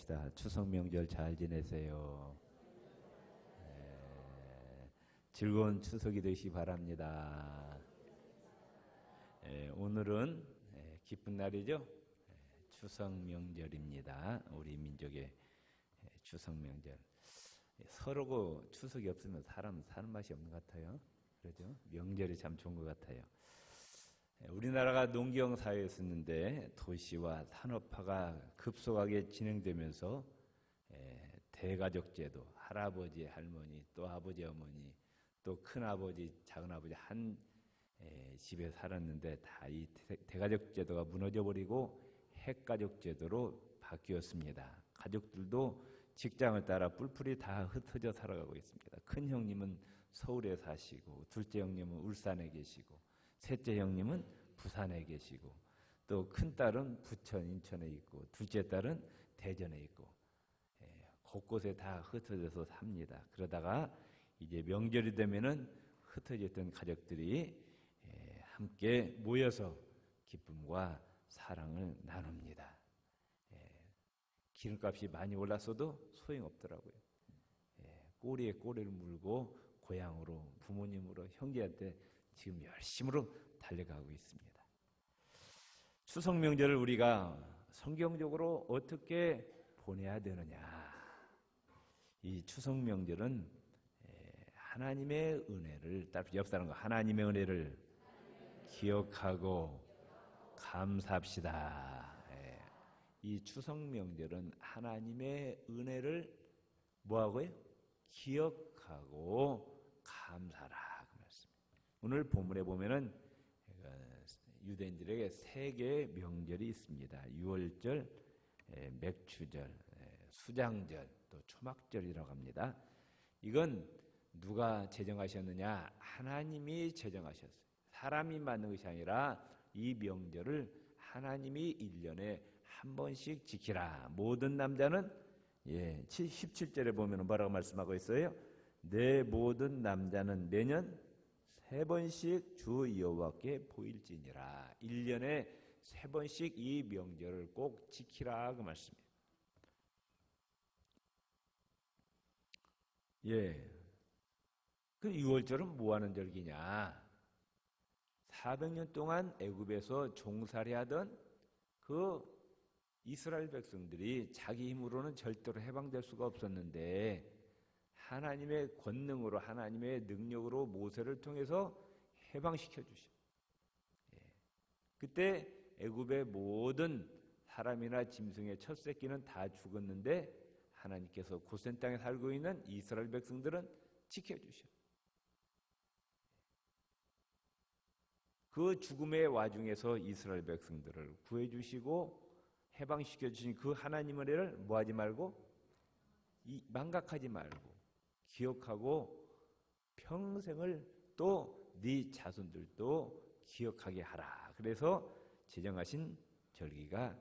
합시다. 추석 명절 잘 지내세요. 네, 즐거운 추석이 되시기 바랍니다. 오늘은 기쁜 날이죠. 추석 명절입니다. 우리 민족의 추석 명절. 서로 추석이 없으면 사람 사는 맛이 없는 것 같아요. 그러죠? 명절이 참 좋은 것 같아요. 우리나라가 농경 사회였었는데 도시와 산업화가 급속하게 진행되면서 대가족 제도, 할아버지, 할머니, 또 아버지, 어머니, 또 큰아버지, 작은아버지 한 집에 살았는데 다 이 대가족 제도가 무너져 버리고 핵가족 제도로 바뀌었습니다. 가족들도 직장을 따라 뿔뿔이 다 흩어져 살아가고 있습니다. 큰 형님은 서울에 사시고, 둘째 형님은 울산에 계시고, 셋째 형님은 부산에 계시고, 또 큰딸은 부천, 인천에 있고, 둘째 딸은 대전에 있고, 곳곳에 다 흩어져서 삽니다. 그러다가 이제 명절이 되면은 흩어졌던 가족들이 함께 모여서 기쁨과 사랑을 나눕니다. 기름값이 많이 올랐어도 소용없더라고요. 꼬리에 꼬리를 물고 고향으로, 부모님으로, 형제한테 지금 열심으로 달려가고 있습니다. 추석 명절을 우리가 성경적으로 어떻게 보내야 되느냐. 이 추석 명절은 하나님의 은혜를, 옆 사람과 하나님의 은혜를 기억하고 감사합시다. 이 추석 명절은 하나님의 은혜를 뭐하고요? 기억하고 감사라. 그 말씀. 오늘 본문에 보면은 유대인들에게 세 개의 명절이 있습니다. 유월절, 맥추절, 수장절, 또 초막절이라고 합니다. 이건 누가 제정하셨느냐? 하나님이 제정하셨어요. 사람이 만든 것이 아니라 이 명절을 하나님이 1년에 한 번씩 지키라. 모든 남자는 17절에 보면 뭐라고 말씀하고 있어요? 내 모든 남자는 매년 3번씩 주 여호와께 보일지니라. 1년에 3번씩 이 명절을 꼭 지키라. 그 말씀이에요. 그 6월절은 뭐 하는 절기냐? 400년 동안 애굽에서 종살이 하던 그 이스라엘 백성들이 자기 힘으로는 절대로 해방될 수가 없었는데 하나님의 권능으로, 하나님의 능력으로 모세를 통해서 해방시켜 주셔. 그때 애굽의 모든 사람이나 짐승의 첫 새끼는 다 죽었는데 하나님께서 고센 땅에 살고 있는 이스라엘 백성들은 지켜주셔. 그 죽음의 와중에서 이스라엘 백성들을 구해주시고 해방시켜 주신 그 하나님의 은혜를 뭐하지 말고, 망각하지 말고 기억하고 평생을 또 네 자손들도 기억하게 하라. 그래서 제정하신 절기가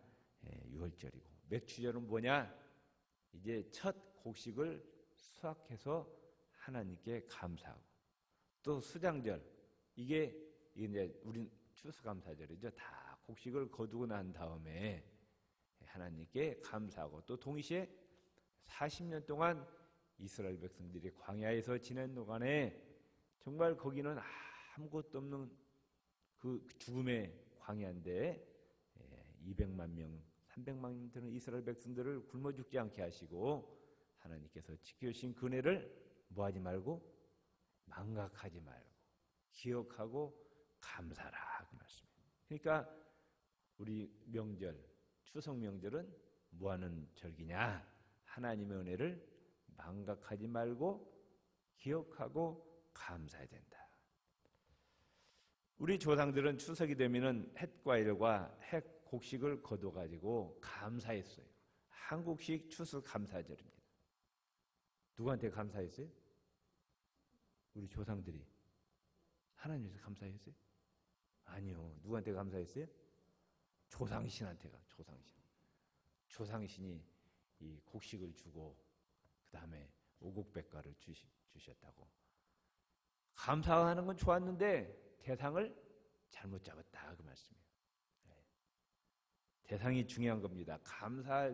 6월절이고, 맥추절은 뭐냐? 이제 첫 곡식을 수확해서 하나님께 감사하고, 또 수장절, 이게 이제 우린 추수감사절이죠. 다 곡식을 거두고 난 다음에 하나님께 감사하고, 또 동시에 40년 동안 이스라엘 백성들이 광야에서 지낸 동안에 정말 거기는 아무것도 없는 그 죽음의 광야인데 200만 명, 300만 명 되는 이스라엘 백성들을 굶어 죽지 않게 하시고 하나님께서 지켜주신 그 은혜를 뭐하지 말고, 망각하지 말고 기억하고 감사라. 그 말씀이에요. 그러니까 우리 명절, 추석 명절은 뭐하는 절기냐? 하나님의 은혜를 망각하지 말고 기억하고 감사해야 된다. 우리 조상들은 추석이 되면은 햇과일과 핵 곡식을 거둬가지고 감사했어요. 한국식 추석 감사절입니다. 누구한테 감사했어요? 우리 조상들이. 하나님께서 감사했어요? 아니요. 누구한테 감사했어요? 조상신한테가. 조상신이 이 곡식을 주고 그 다음에 오곡백과를 주셨다고. 감사하는 건 좋았는데 대상을 잘못 잡았다. 그 말씀이에요. 대상이 중요한 겁니다.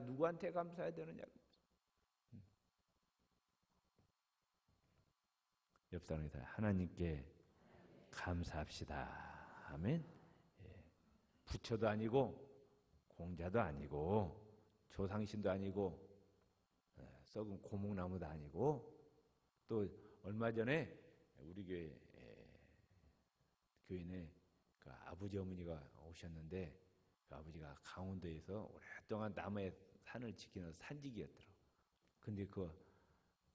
누구한테 감사해야 되느냐. 옆 사람이다. 하나님께 감사합시다. 아멘. 부처도 아니고 공자도 아니고 조상신도 아니고 썩은 고목나무도 아니고 또 얼마 전에 우리 교인에 그 아버지 어머니가 오셨는데 그 아버지가 강원도에서 오랫동안 남해의 산을 지키는 산직이었더라고. 근데 그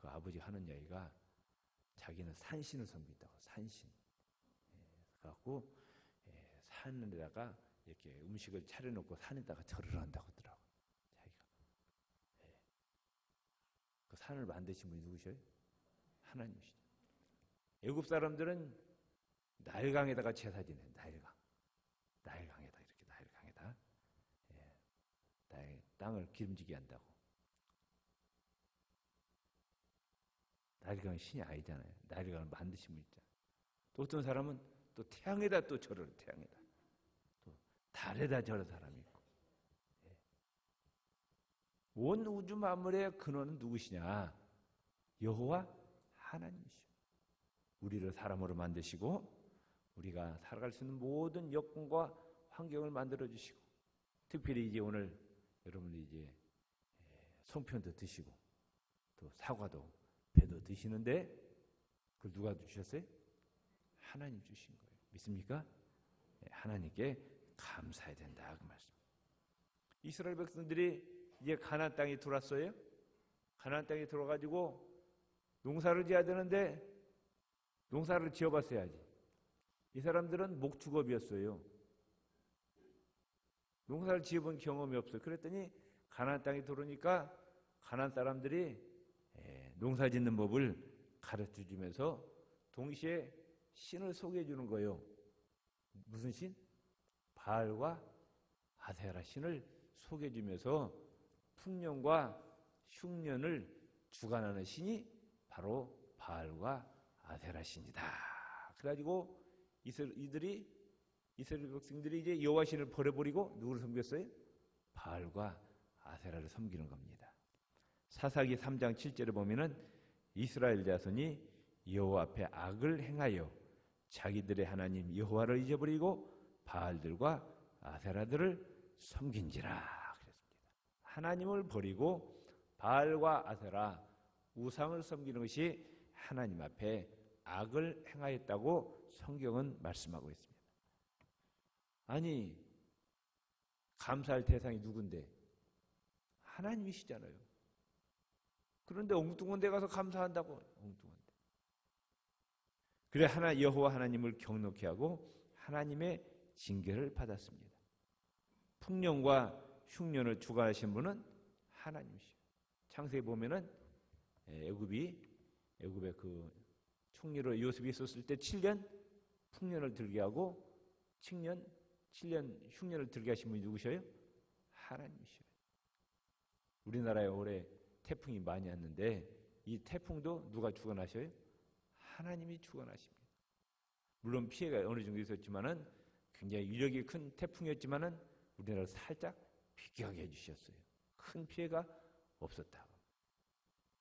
아버지 하는 이야기가 자기는 산신을 섬긴다고. 산신. 그래갖고 산에다가 이렇게 음식을 차려놓고 산에다가 절을 한다고 하더라고. 자기가. 그 산을 만드신 분이 누구셔요? 하나님이시죠. 애굽 사람들은 나일강에다가 제사 지내. 나일강에다 이렇게 나일강에다 땅을 기름지게 한다고. 나일강은 신이 아니잖아요. 나일강을 만드신 분 있잖아요. 또 어떤 사람은 또 태양에다 또 절을 태양에다. 또 달에다 절을 사람이 있고. 온 우주 만물의 근원은 누구시냐? 여호와 하나님이시오. 우리를 사람으로 만드시고 우리가 살아갈 수 있는 모든 여건과 환경을 만들어 주시고, 특별히 이제 오늘 여러분들이 이제 송편도 드시고 또 사과도 배도 드시는데 그걸 누가 주셨어요? 하나님 주신 거예요. 믿습니까? 하나님께 감사해야 된다 그 말씀. 이스라엘 백성들이 이제 가나안 땅에 들어왔어요. 가나안 땅에 들어가지고 농사를 지어야 되는데 농사를 지어봤어야지. 이 사람들은 목축업이었어요. 농사를 지어본 경험이 없어요. 그랬더니 가나안 땅에 들어오니까 가나안 사람들이 농사 짓는 법을 가르쳐주면서 동시에 신을 소개해 주는 거예요. 무슨 신? 바알과 아세라 신을 소개해 주면서 풍년과 흉년을 주관하는 신이 바로 바알과 아세라 신이다. 그래가지고 이스라엘 백성들이 이제 여호와 신을 버려버리고 누구를 섬겼어요? 바알과 아세라를 섬기는 겁니다. 사사기 3장 7절에 보면은 이스라엘 자손이 여호와 앞에 악을 행하여 자기들의 하나님 여호와를 잊어버리고 바알들과 아세라들을 섬긴지라 그랬습니다. 하나님을 버리고 바알과 아세라 우상을 섬기는 것이 하나님 앞에 악을 행하였다고 성경은 말씀하고 있습니다. 아니, 감사할 대상이 누군데? 하나님이시잖아요. 그런데 엉뚱한 데 가서 감사한다고. 엉뚱한 데. 그래 여호와 하나님을 경노케 하고 하나님의 징계를 받았습니다. 풍년과 흉년을 주관하신 분은 하나님이시죠. 창세기 보면은 애굽의 그 총리로 요셉이 있었을 때 7년 풍년을 들게 하고 7년 흉년을 들게 하신 분이 누구셔요? 하나님이셔요. 우리나라에 올해 태풍이 많이 왔는데 이 태풍도 누가 주관하셔요? 하나님이 주관하십니다. 물론 피해가 어느 정도 있었지만은 굉장히 위력이 큰 태풍이었지만은 우리나라를 살짝 비교하게 해주셨어요. 큰 피해가 없었다고.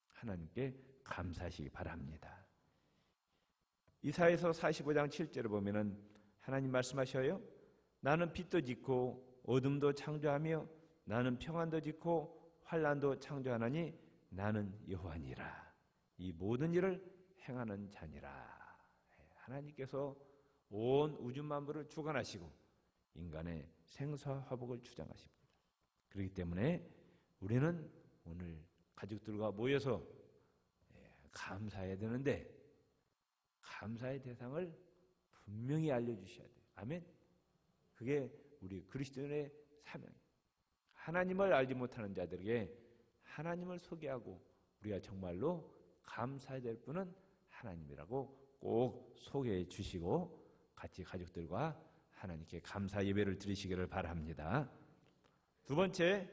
하나님께 감사하시기 바랍니다. 이사야서 45장 7절을 보면은 하나님 말씀하셔요. 나는 빛도 짓고 어둠도 창조하며 나는 평안도 짓고 환난도 창조하나니 나는 여호와니라. 이 모든 일을 행하는 자니라. 하나님께서 온 우주 만물을 주관하시고 인간의 생사화복을 주장하십니다. 그렇기 때문에 우리는 오늘 가족들과 모여서 감사해야 되는데 감사의 대상을 분명히 알려주셔야 돼요. 아멘. 그게 우리 그리스도인의 사명이에요. 하나님을 알지 못하는 자들에게 하나님을 소개하고 우리가 정말로 감사해야 될 분은 하나님이라고 꼭 소개해 주시고 같이 가족들과 하나님께 감사 예배를 드리시기를 바랍니다. 두 번째,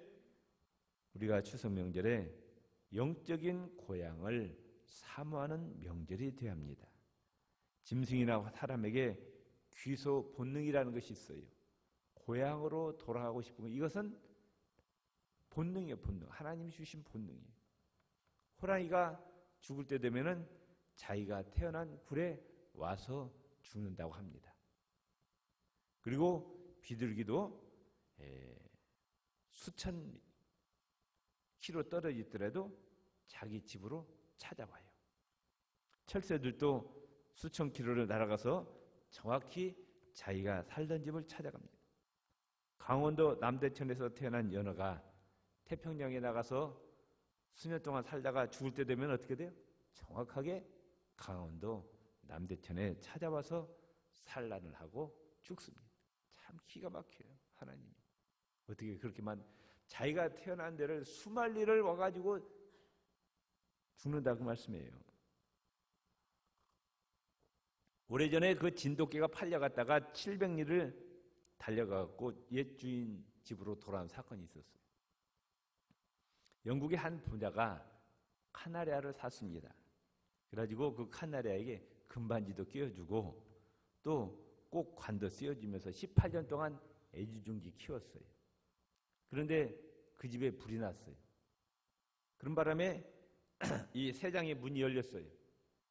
우리가 추석 명절에 영적인 고향을 사모하는 명절이 되어야 합니다. 짐승이나 사람에게 귀소 본능이라는 것이 있어요. 고향으로 돌아가고 싶은 거, 이것은 본능이에요. 본능. 하나님이 주신 본능이에요. 호랑이가 죽을 때 되면은 자기가 태어난 굴에 와서 죽는다고 합니다. 그리고 비둘기도 수천 킬로 떨어져 있더라도 자기 집으로 찾아와요. 철새들도 수천 킬로를 날아가서 정확히 자기가 살던 집을 찾아갑니다. 강원도 남대천에서 태어난 연어가 태평양에 나가서 수년 동안 살다가 죽을 때 되면 어떻게 돼요? 정확하게 강원도 남대천에 찾아와서 산란을 하고 죽습니다. 참 기가 막혀요. 하나님이 어떻게 그렇게만 자기가 태어난 데를 수만리를 와가지고 죽는다고 말씀이에요. 오래전에 그 진돗개가 팔려갔다가 700리를 달려가고 옛 주인 집으로 돌아온 사건이 있었어요. 영국의 한 부자가 카나리아를 샀습니다. 그래가지고 그 카나리아에게 금반지도 끼워주고 또 꼭 관도 씌워주면서 18년 동안 애지중지 키웠어요. 그런데 그 집에 불이 났어요. 그런 바람에 이 새장의 문이 열렸어요.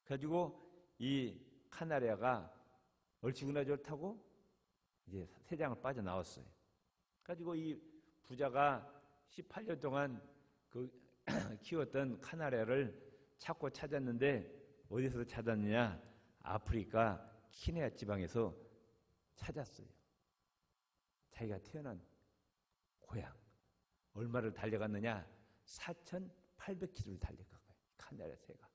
그래가지고 이 카나리아가 얼씨구나 좋다고 이제 새장을 빠져나왔어요. 그래가지고 이 부자가 18년 동안 그 키웠던 카나리아를 찾았는데 어디서 찾았느냐? 아프리카 키네아 지방에서 찾았어요. 자기가 태어난 고향. 얼마를 달려갔느냐? 4,800km를 달려가고요. 카나리아 새가.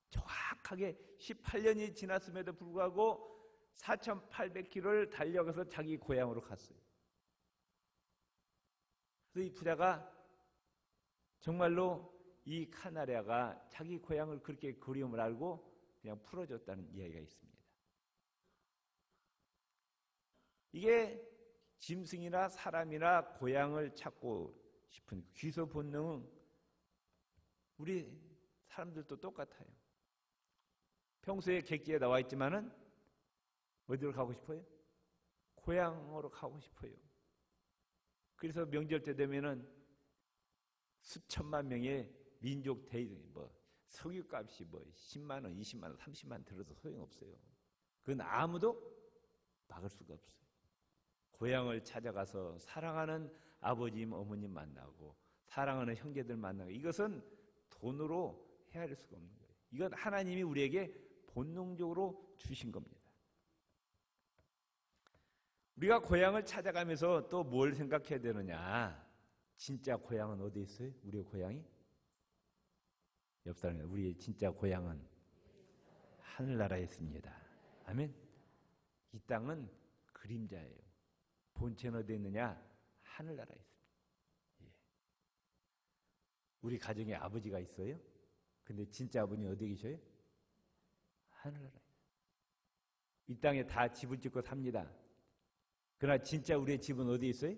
정확하게 18년이 지났음에도 불구하고 4,800km를 달려가서 자기 고향으로 갔어요. 그래서 이 부자가 정말로 이 카나리아가 자기 고향을 그렇게 그리움을 알고 그냥 풀어줬다는 이야기가 있습니다. 이게 짐승이나 사람이나 고향을 찾고 싶은 귀소 본능은 우리 사람들도 똑같아요. 평소에 객지에 나와 있지만은 어디로 가고 싶어요? 고향으로 가고 싶어요. 그래서 명절 때 되면은 수천만 명의 민족 대회등이 석유값이 10만 원, 20만 원, 30만 원 들어도 소용없어요. 그건 아무도 막을 수가 없어요. 고향을 찾아가서 사랑하는 아버님, 어머님 만나고 사랑하는 형제들 만나고 이것은 돈으로 헤아릴 수가 없는 거예요. 이건 하나님이 우리에게 본능적으로 주신 겁니다. 우리가 고향을 찾아가면서 또 뭘 생각해야 되느냐? 진짜 고향은 어디 있어요? 우리의 고향이? 옆 사람이 우리의 진짜 고향은 하늘나라에 있습니다. 아멘. 이 땅은 그림자예요. 본체는 어디 있느냐? 하늘나라에 있습니다. 예. 우리 가정에 아버지가 있어요? 근데 진짜 아버님 어디 계셔요? 하늘나라에. 이 땅에 다 집을 짓고 삽니다. 그러나 진짜 우리의 집은 어디 있어요?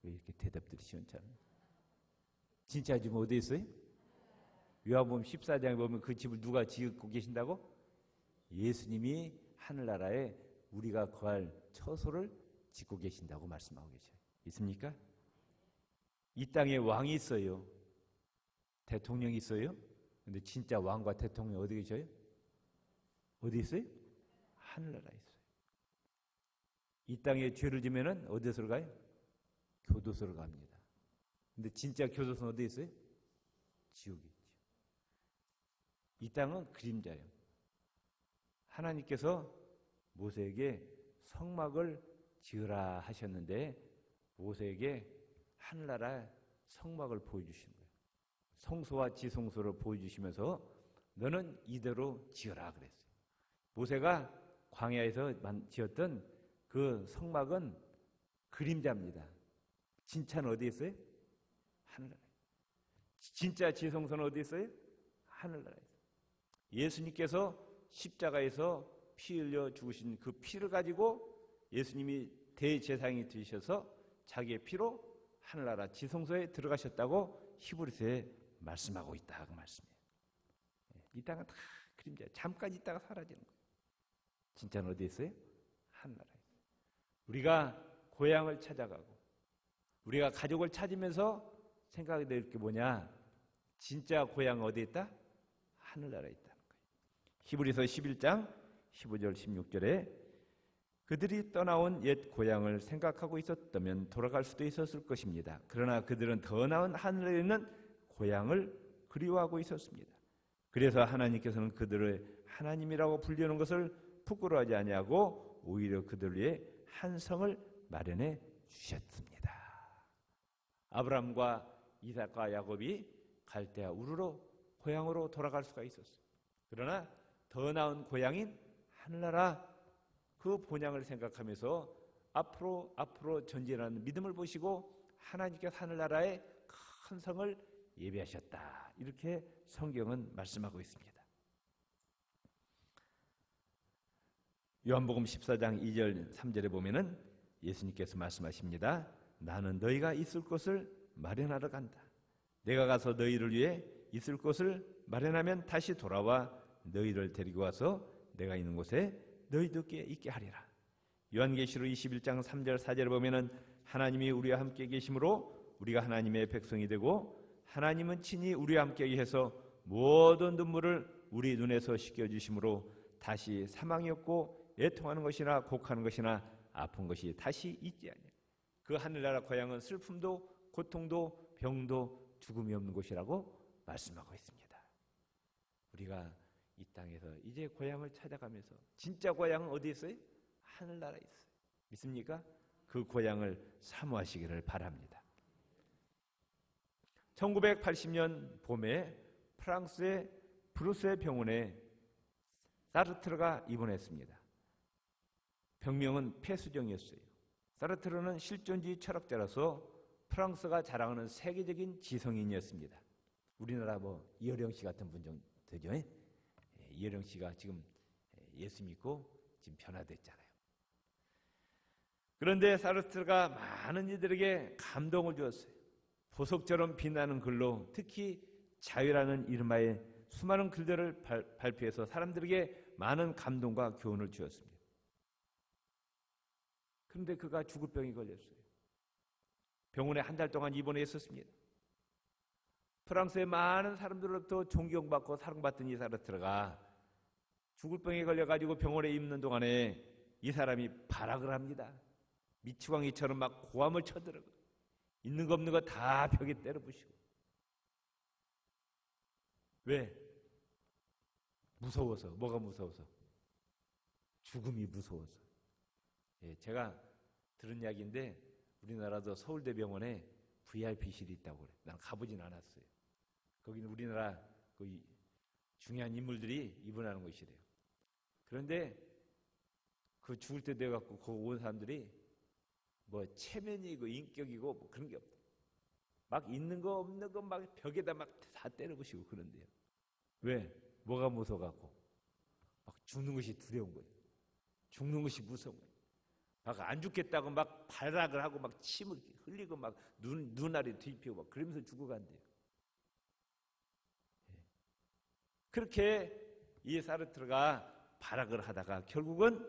왜 이렇게 대답들이 시원찮아요? 진짜 집은 어디 있어요? 요한복음 14장에 보면 그 집을 누가 짓고 계신다고? 예수님이 하늘나라에 우리가 거할 처소를 짓고 계신다고 말씀하고 계셔요. 있습니까? 이 땅에 왕이 있어요. 대통령이 있어요. 근데 진짜 왕과 대통령이 어디 계셔요? 어디 있어요? 하늘나라에 있어요. 이 땅에 죄를 지면은 어디서 가요? 교도소로 갑니다. 근데 진짜 교도소는 어디 있어요? 지옥에 있죠. 이 땅은 그림자예요. 하나님께서 모세에게 성막을 지으라 하셨는데 모세에게 하늘나라 성막을 보여주신 거예요. 성소와 지성소를 보여주시면서 너는 이대로 지어라 그랬어요. 모세가 광야에서 지었던 그 성막은 그림자입니다. 진짜는 어디 있어요? 하늘나라에. 진짜 지성소는 어디 있어요? 하늘나라에. 예수님께서 십자가에서 피 흘려 죽으신 그 피를 가지고 예수님이 대제사장이 되셔서 자기의 피로 하늘나라 지성소에 들어가셨다고 히브리서에 말씀하고 있다 그 말씀이에요. 이 땅은 다 그림자예요. 잠깐 있다가 사라지는 거예요. 진짜는 어디 있어요? 하늘나라에 있어요. 우리가 고향을 찾아가고 우리가 가족을 찾으면서 생각이 될 게 뭐냐? 진짜 고향은 어디에 있다? 하늘나라에 있다는 거예요. 히브리서 11장 15절 16절에 그들이 떠나온 옛 고향을 생각하고 있었다면 돌아갈 수도 있었을 것입니다. 그러나 그들은 더 나은 하늘에 있는 고향을 그리워하고 있었습니다. 그래서 하나님께서는 그들을 하나님이라고 불리는 것을 부끄러워하지 아니하고 오히려 그들 위해 한 성을 마련해 주셨습니다. 아브라함과 이삭과 야곱이 갈대아 우르로 고향으로 돌아갈 수가 있었어요. 그러나 더 나은 고향인 하늘나라 그 본향을 생각하면서 앞으로 전진하는 믿음을 보시고 하나님께서 하늘나라의 큰 성을 예비하셨다. 이렇게 성경은 말씀하고 있습니다. 요한복음 14장 2절 3절에 보면은 예수님께서 말씀하십니다. 나는 너희가 있을 곳을 마련하러 간다. 내가 가서 너희를 위해 있을 곳을 마련하면 다시 돌아와 너희를 데리고 와서 내가 있는 곳에 너희들께 있게 하리라. 요한계시록 21장 3절 4절에 보면은 하나님이 우리와 함께 계심으로 우리가 하나님의 백성이 되고 하나님은 친히 우리와 함께 해서 모든 눈물을 우리 눈에서 씻겨주심으로 다시 사망이 없고 애통하는 것이나 곡하는 것이나 아픈 것이 다시 있지 아니하리라. 그 하늘나라 고향은 슬픔도 고통도 병도 죽음이 없는 곳이라고 말씀하고 있습니다. 우리가 이 땅에서 이제 고향을 찾아가면서 진짜 고향은 어디에 있어요? 하늘나라에 있어요. 믿습니까? 그 고향을 사모하시기를 바랍니다. 1980년 봄에 프랑스의 브루스의 병원에 사르트르가 입원했습니다. 병명은 폐수종이었어요. 사르트르는 실존주의 철학자라서 프랑스가 자랑하는 세계적인 지성인이었습니다. 우리나라 이어령 씨 같은 분 좀 되죠? 이어령 씨가 지금 예수 믿고 지금 변화됐잖아요. 그런데 사르트르가 많은 이들에게 감동을 주었어요. 보석처럼 빛나는 글로 특히 자유라는 이름하에 수많은 글들을 발표해서 사람들에게 많은 감동과 교훈을 주었습니다. 그런데 그가 죽을 병이 걸렸어요. 병원에 한 달 동안 입원해 있었습니다. 프랑스의 많은 사람들로부터 존경받고 사랑받던 이 사르트르가 죽을 병에 걸려가지고 병원에 있는 동안에 이 사람이 발악을 합니다. 미치광이처럼 막 고함을 쳐들어가 있는 거 없는 거 다 벽에 때려부시고. 왜? 무서워서. 뭐가 무서워서? 죽음이 무서워서. 제가 들은 이야기인데 우리나라도 서울대병원에 VIP실이 있다고 그래요. 난 가보진 않았어요. 거기는 우리나라 그 중요한 인물들이 입원하는 곳이래요. 그런데 그 죽을 때 돼갖고 거기 온 사람들이 뭐 체면이고 인격이고 뭐 그런 게 없다. 막 있는 거 없는 거 막 벽에다 막 다 때려부시고 그런데요. 왜? 뭐가 무서워갖고 막 죽는 것이 두려운 거예요. 죽는 것이 무서운 거예요. 막 안 죽겠다고 막 발악을 하고 막 침을 흘리고 막 눈알이 뒤집히고 막 그러면서 죽어간대요. 그렇게 이 사르트르가 발악을 하다가 결국은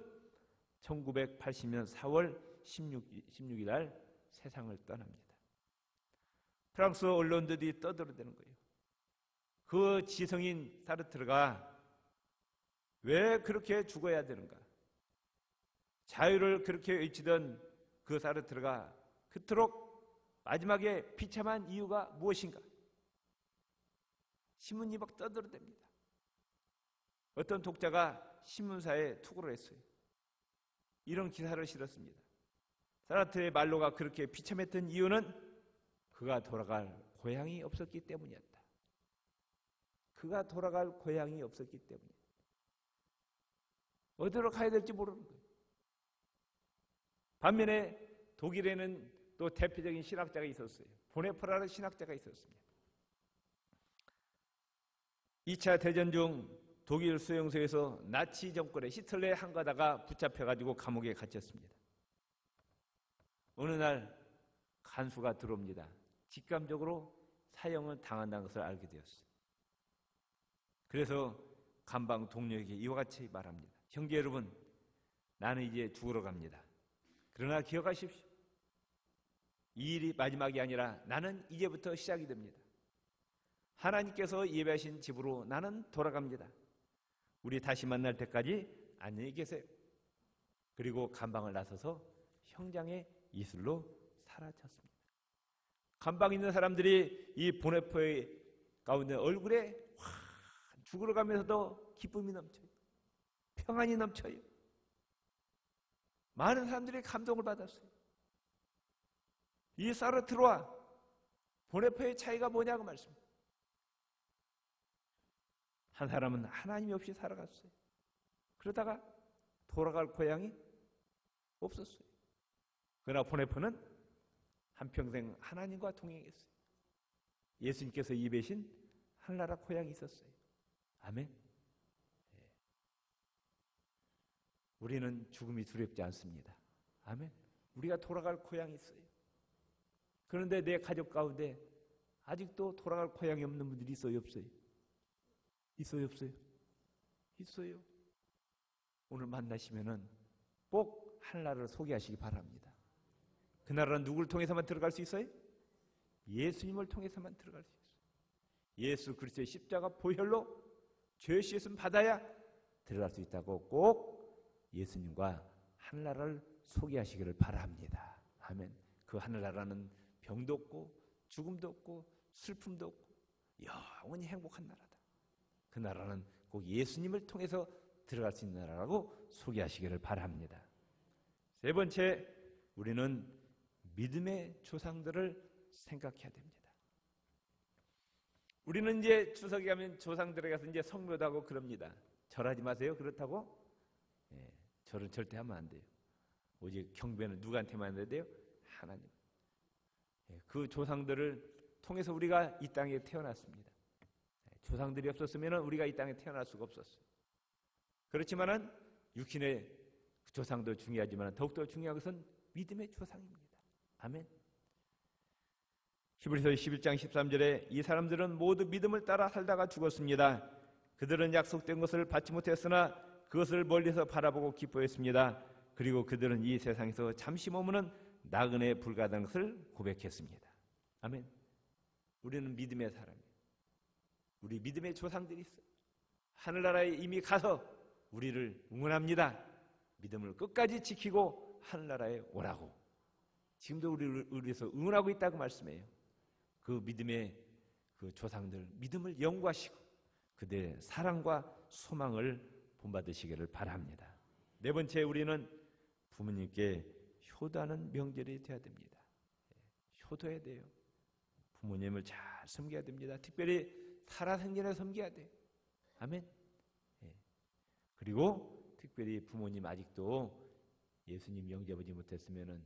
1980년 4월 16일 날 세상을 떠납니다. 프랑스 언론들이 떠들어대는 거예요. 그 지성인 사르트르가 왜 그렇게 죽어야 되는가? 자유를 그렇게 외치던 그 사르트르가 그토록 마지막에 비참한 이유가 무엇인가? 신문이 막 떠들어댑니다. 어떤 독자가 신문사에 투고를 했어요. 이런 기사를 실었습니다. 사르트르의 말로가 그렇게 비참했던 이유는 그가 돌아갈 고향이 없었기 때문이었다. 그가 돌아갈 고향이 없었기 때문이었다. 어디로 가야 될지 모르는 거예요. 반면에 독일에는 또 대표적인 신학자가 있었어요. 보네파라는 신학자가 있었습니다. 2차 대전 중 독일 수용소에서 나치 정권의 히틀러에 항거하다가 붙잡혀가지고 감옥에 갇혔습니다. 어느 날 간수가 들어옵니다. 직감적으로 사형을 당한다는 것을 알게 되었어요. 그래서 감방 동료에게 이와 같이 말합니다. 형제 여러분, 나는 이제 죽으러 갑니다. 그러나 기억하십시오. 이 일이 마지막이 아니라 나는 이제부터 시작이 됩니다. 하나님께서 예배하신 집으로 나는 돌아갑니다. 우리 다시 만날 때까지 안녕히 계세요. 그리고 감방을 나서서 형장의 이슬로 사라졌습니다. 감방에 있는 사람들이 이 보네포의 가운데 얼굴에 죽으러 가면서도 기쁨이 넘쳐요. 평안이 넘쳐요. 많은 사람들이 감동을 받았어요. 이 사르트르와 보네포의 차이가 뭐냐고 말씀합니다. 한 사람은 하나님이 없이 살아갔어요. 그러다가 돌아갈 고향이 없었어요. 그러나 보네포는 한평생 하나님과 동행했어요. 예수님께서 입으신 하늘나라 고향이 있었어요. 아멘. 우리는 죽음이 두렵지 않습니다. 아멘. 우리가 돌아갈 고향이 있어요. 그런데 내 가족 가운데 아직도 돌아갈 고향이 없는 분들이 있어요, 없어요? 있어요, 없어요? 있어요. 오늘 만나시면은 꼭 하늘나라를 소개하시기 바랍니다. 그 나라는 누구를 통해서만 들어갈 수 있어요? 예수님을 통해서만 들어갈 수 있어요. 예수 그리스도의 십자가 보혈로 죄 씻음 받아야 들어갈 수 있다고 꼭 예수님과 하늘나라를 소개하시기를 바랍니다. 아멘. 그 하늘나라는 병도 없고 죽음도 없고 슬픔도 없고 영원히 행복한 나라다. 그 나라는 꼭 예수님을 통해서 들어갈 수 있는 나라라고 소개하시기를 바랍니다. 세 번째, 우리는 믿음의 조상들을 생각해야 됩니다. 우리는 이제 추석에 가면 조상들에 가서 이제 성묘도 하고 그럽니다. 절하지 마세요. 그렇다고? 절은 절대 하면 안 돼요. 오직 경배는 누구한테만 해야 돼요? 하나님. 그 조상들을 통해서 우리가 이 땅에 태어났습니다. 조상들이 없었으면 우리가 이 땅에 태어날 수가 없었어요. 그렇지만은 육신의 조상도 중요하지만 더욱더 중요한 것은 믿음의 조상입니다. 아멘. 히브리서 11장 13절에 이 사람들은 모두 믿음을 따라 살다가 죽었습니다. 그들은 약속된 것을 받지 못했으나 그것을 멀리서 바라보고 기뻐했습니다. 그리고 그들은 이 세상에서 잠시 머무는 나그네에 불과하다는 것을 고백했습니다. 아멘. 우리는 믿음의 사람이에요. 우리 믿음의 조상들이 있어요. 하늘나라에 이미 가서 우리를 응원합니다. 믿음을 끝까지 지키고 하늘나라에 오라고. 지금도 우리를 위해서 응원하고 있다고 말씀해요. 그 믿음의 그 조상들 믿음을 연구하시고 그들의 사랑과 소망을 본받으시기를 바랍니다. 네 번째, 우리는 부모님께 효도하는 명절이 되어야 됩니다. 효도해야 돼요. 부모님을 잘 섬겨야 됩니다. 특별히 살아생전에 섬겨야 돼요. 아멘. 그리고 특별히 부모님 아직도 예수님 영접하지 못했으면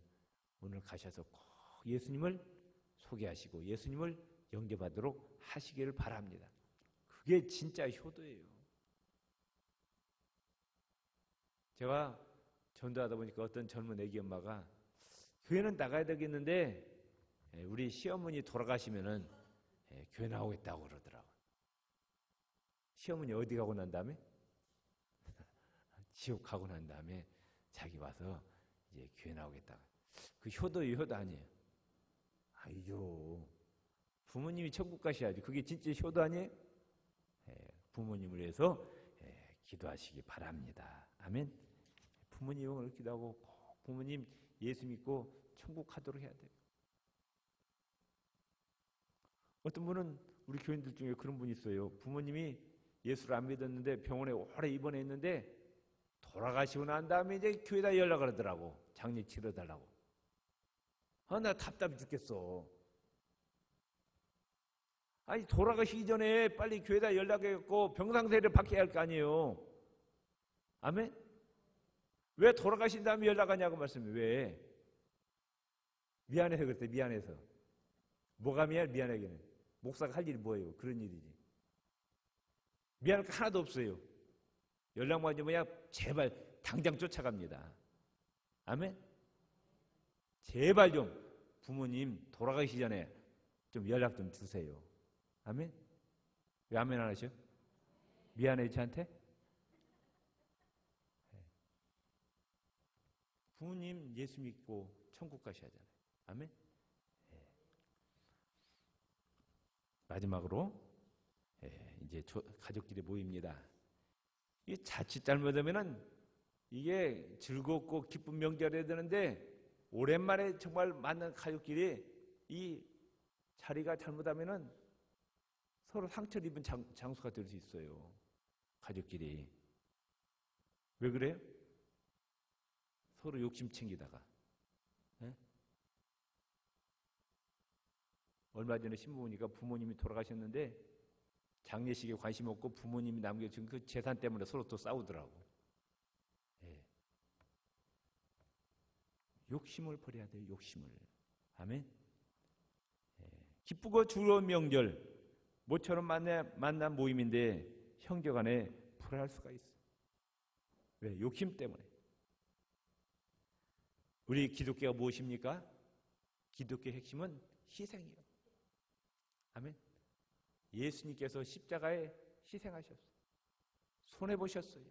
오늘 가셔서 꼭 예수님을 소개하시고 예수님을 영접하도록 하시기를 바랍니다. 그게 진짜 효도예요. 제가 전도하다 보니까 어떤 젊은 애기 엄마가 교회는 나가야 되겠는데 우리 시어머니 돌아가시면은 교회 나오겠다고 그러더라고요. 시어머니 어디 가고 난 다음에? 지옥 가고 난 다음에 자기 와서 이제 교회 나오겠다. 그 효도예요, 효도 아니에요? 아니죠. 부모님이 천국 가셔야지. 그게 진짜 효도 아니에요? 부모님을 위해서 기도하시기 바랍니다. 아멘. 부모님을 기도하고 꼭 부모님 예수 믿고 천국 가도록 해야 돼요. 어떤 분은 우리 교인들 중에 그런 분이 있어요. 부모님이 예수를 안 믿었는데 병원에 오래 입원해 있는데 돌아가시고 난 다음에 이제 교회에다 연락을 하더라고. 장례 치러달라고. 나 답답해 죽겠어. 아니 돌아가시기 전에 빨리 교회에다 연락해갖고 병상세례를 받게 할 거 아니에요. 아멘? 왜 돌아가신 다음에 연락하냐고 말씀해. 왜? 미안해서 그랬대. 미안해서. 뭐가 미안하기는. 목사가 할 일이 뭐예요? 그런 일이지. 미안할 거 하나도 없어요. 연락만 하면 제발 당장 쫓아갑니다. 아멘? 제발 좀 부모님 돌아가시기 전에 좀 연락 좀 주세요. 아멘? 왜 아멘 안 하셔? 미안해 저한테? 부모님 예수 믿고 천국 가셔야 하잖아요. 아멘. 예. 마지막으로 이제 가족끼리 모입니다. 이게 자칫 잘못하면은 이게 즐겁고 기쁜 명절이 되는데 오랜만에 정말 만난 가족끼리 이 자리가 잘못하면은 서로 상처를 입은 장소가 될 수 있어요. 가족끼리. 왜 그래요? 서로 욕심 챙기다가. 네? 얼마 전에 신문 보니까 부모님이 돌아가셨는데 장례식에 관심 없고 부모님이 남겨준 그 재산 때문에 서로 또 싸우더라고. 네. 욕심을 버려야 돼요. 욕심을. 아멘. 네. 기쁘고 즐거운 명절 모처럼 만난 모임인데 형제간에 불화할 수가 있어. 왜? 욕심 때문에. 우리 기독교가 무엇입니까? 기독교의 핵심은 희생이에요. 아멘. 예수님께서 십자가에 희생하셨어요. 손해보셨어요.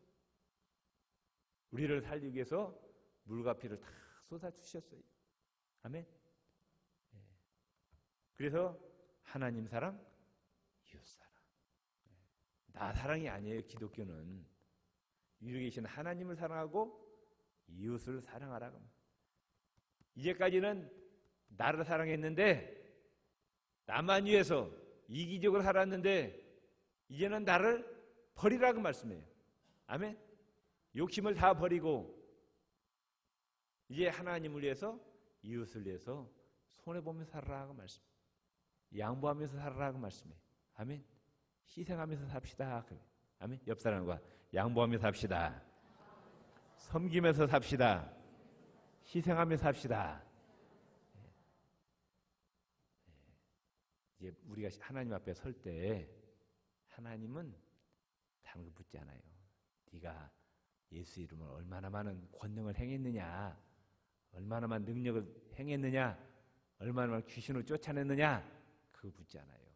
우리를 살리기 위해서 물과 피를 다 쏟아주셨어요. 아멘. 그래서 하나님 사랑, 이웃 사랑. 나 사랑이 아니에요. 기독교는. 위에 계신 하나님을 사랑하고 이웃을 사랑하라고. 이제까지는 나를 사랑했는데 나만 위해서 이기적으로 살았는데 이제는 나를 버리라고 말씀해요. 아멘. 욕심을 다 버리고 이제 하나님을 위해서 이웃을 위해서 손해보면서 살아라고 말씀해요. 양보하면서 살아라고 말씀해요. 아멘. 희생하면서 삽시다. 아멘. 옆 사람과 양보하면서 삽시다. 섬기면서 삽시다. 희생하면서 삽시다. 이제 우리가 하나님 앞에 설 때 하나님은 다른 거 묻지 않아요. 네가 예수 이름을 얼마나 많은 권능을 행했느냐, 얼마나 많은 능력을 행했느냐, 얼마나 많은 귀신을 쫓아냈느냐, 그거 묻지 않아요.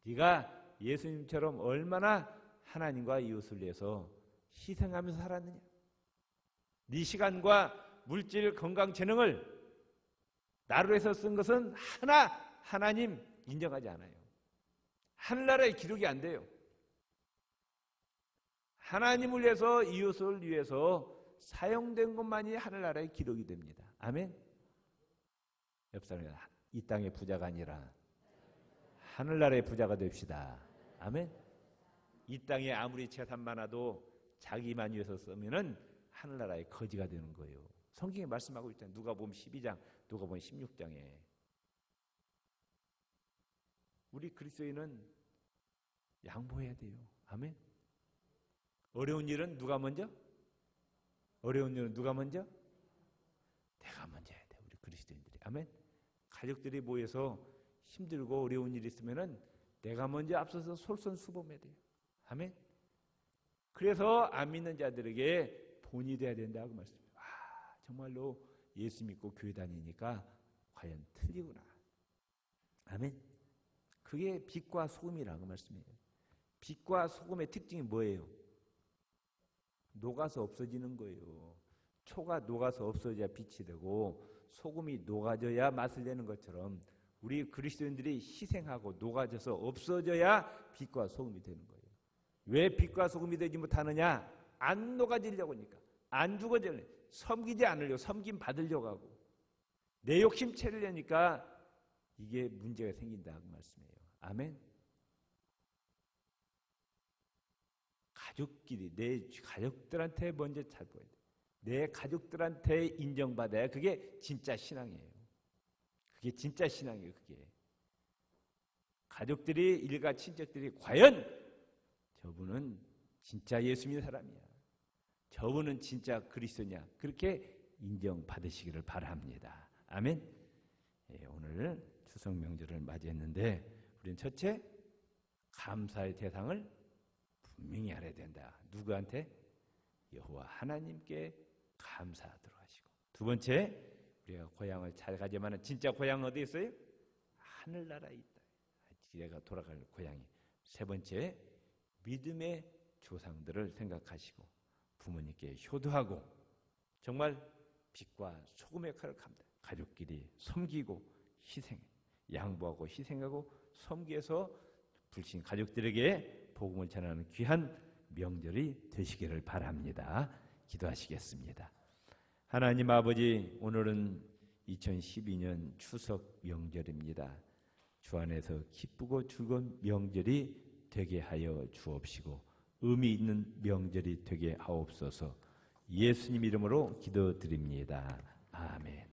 네가 예수님처럼 얼마나 하나님과 이웃을 위해서 희생하면서 살았느냐, 네 시간과 물질, 건강, 재능을 나를 위해서 쓴 것은 하나님 인정하지 않아요. 하늘나라의 기록이 안 돼요. 하나님을 위해서 이웃을 위해서 사용된 것만이 하늘나라의 기록이 됩니다. 아멘. 옆 사람이 이 땅의 부자가 아니라 하늘나라의 부자가 됩시다. 아멘. 이 땅에 아무리 재산 많아도 자기만 위해서 쓰면은 하늘나라의 거지가 되는 거예요. 성경에 말씀하고 있잖아요. 누가복음 12장, 누가복음 16장에. 우리 그리스도인은 양보해야 돼요. 아멘. 어려운 일은 누가 먼저? 어려운 일은 누가 먼저? 내가 먼저 해야 돼. 우리 그리스도인들이. 아멘. 가족들이 모여서 힘들고 어려운 일이 있으면은 내가 먼저 앞서서 솔선수범해야 돼요. 아멘. 그래서 안 믿는 자들에게 본이 돼야 된다고 말씀해요. 정말로 예수 믿고 교회 다니니까 과연 틀리구나. 아멘. 그게 빛과 소금이라고 말씀해요. 빛과 소금의 특징이 뭐예요? 녹아서 없어지는 거예요. 초가 녹아서 없어져야 빛이 되고 소금이 녹아져야 맛을 내는 것처럼 우리 그리스도인들이 희생하고 녹아져서 없어져야 빛과 소금이 되는 거예요. 왜 빛과 소금이 되지 못하느냐? 안 녹아지려고 하니까. 안 죽어지려고. 섬기지 않으려고. 섬김 받으려고 하고. 내 욕심 채우려니까 이게 문제가 생긴다고 말씀해요. 아멘. 가족끼리 내 가족들한테 먼저 잘 보여야 돼. 내 가족들한테 인정받아야 그게 진짜 신앙이에요. 그게 진짜 신앙이에요. 그게 가족들이 일가 친척들이 과연 저분은 진짜 예수 믿는 사람이야, 저분은 진짜 그리스도냐, 그렇게 인정받으시기를 바랍니다. 아멘. 오늘 추석 명절을 맞이했는데 우리는 첫째, 감사의 대상을 분명히 알아야 된다. 누구한테? 여호와 하나님께 감사하도록 하시고. 두 번째, 우리가 고향을 잘 가지만은 진짜 고향은 어디 있어요? 하늘나라에 있다. 내가 돌아갈 고향이. 세 번째, 믿음의 조상들을 생각하시고 부모님께 효도하고 정말 빛과 소금의 역할을 합니다. 가족끼리 섬기고 희생, 양보하고 희생하고 섬기해서 불신 가족들에게 복음을 전하는 귀한 명절이 되시기를 바랍니다. 기도하시겠습니다. 하나님 아버지, 오늘은 2012년 추석 명절입니다. 주 안에서 기쁘고 즐거운 명절이 되게 하여 주옵시고 의미 있는 명절이 되게 하옵소서. 예수님 이름으로 기도드립니다. 아멘.